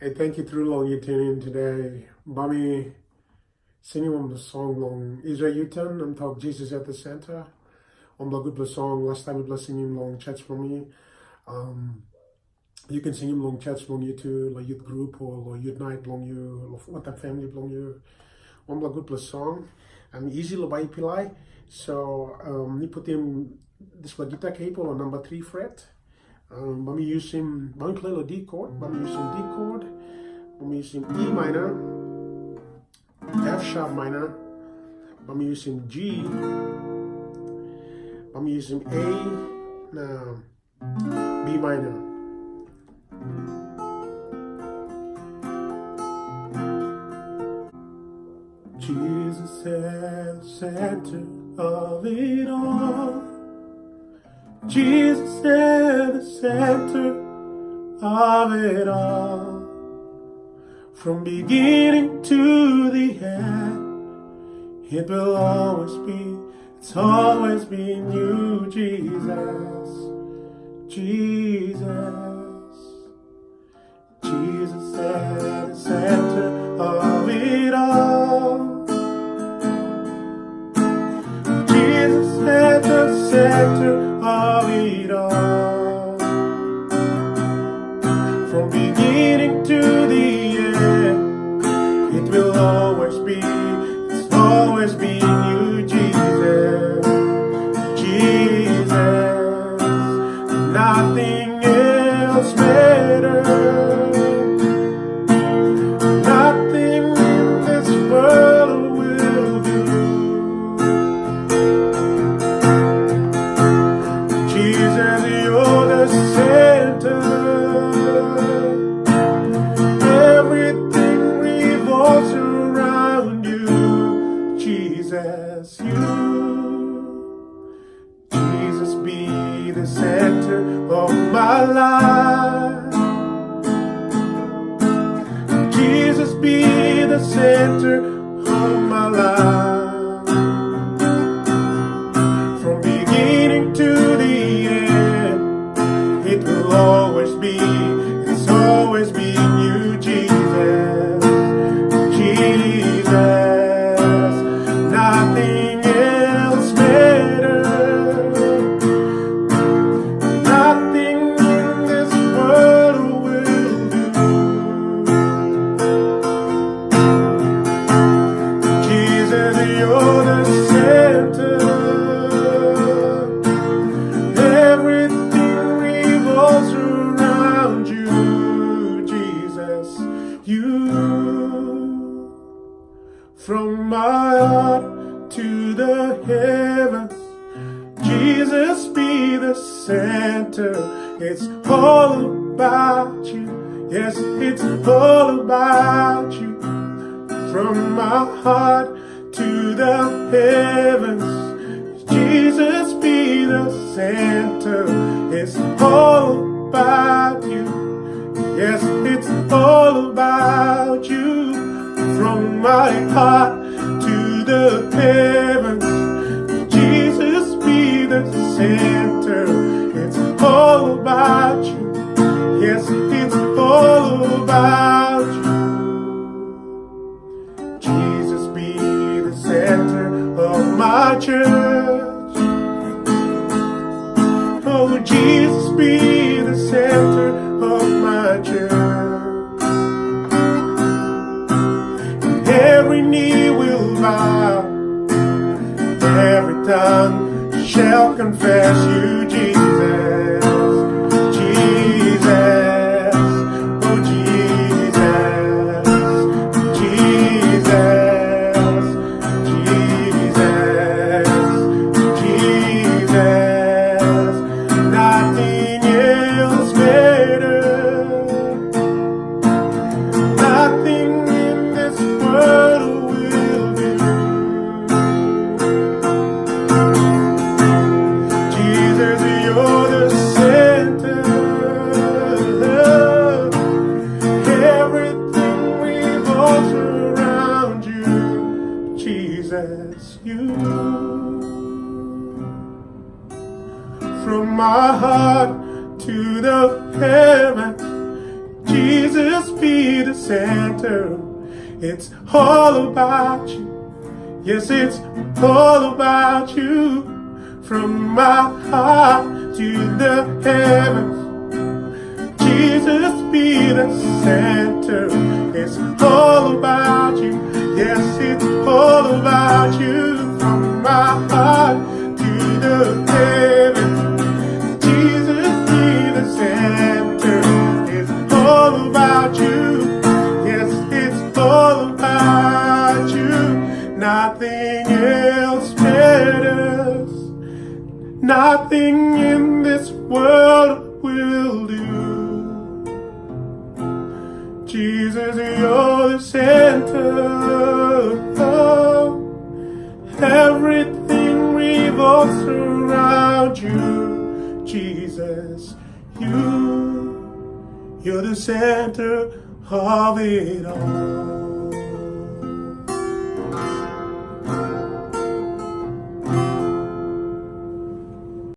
Hey, thank you through long you tune in today. Bami singing on the song long Israel Houghton and talk Jesus at the center. On the good song last time we was singing long church for me. You can sing him long church long you to like youth group or youth night long you what the family long you. On the good song. Easy lo by pilai. So ni put him this was guitar cable on number 3 fret. Bami use him bami play lo D chord, bami use him D chord, bami use him E minor, F sharp minor, bami use him G, bami use him A, now B minor. Jesus at the center of it all. Jesus at the center of it all. From beginning to the end, it will always be, it's always been you, Jesus. Jesus. Jesus at the center of it all. Jesus at the center of it all. From beginning to the end, it will always be, it's always been you, Jesus. Jesus, nothing else matters. Nothing in this world will do. Jesus, you're the center. Everything revolves around you. Jesus, Jesus, be the center of my life. Jesus, be the center of my life. From beginning to the end, it will always be, it's always been you, Jesus. Jesus, nothing else matters. Nothing in this world will do. Jesus, you're the center. Everything revolves around you, Jesus. You, from my heart to the heavens, Jesus, be the center. It's all about you. Yes, it's all about you. From my heart to the heavens, Jesus, be the center. It's all about you. Yes, it's all about you. From my heart to the heavens, Jesus, be the center. It's all about you. Yes, it's all about you. Jesus, be the center of my church. Oh, Jesus, be the center of my church. And every knee will bow, every tongue shall confess you, Jesus. Jesus, oh Jesus, Jesus, Jesus, Jesus, nothing else matters. Nothing in this world will do. Jesus, be the center. It's all about you. Yes, it's all about you. From my heart to the heavens, Jesus be the center. It's all about you. Yes, it's all about you. From my heart to the heavens, Jesus be the center. It's all about you. Yes, it's all about you. Nothing else matters. Nothing in this world will do. Jesus, you're the center. Everything revolves around you. Jesus, you're the center of it all.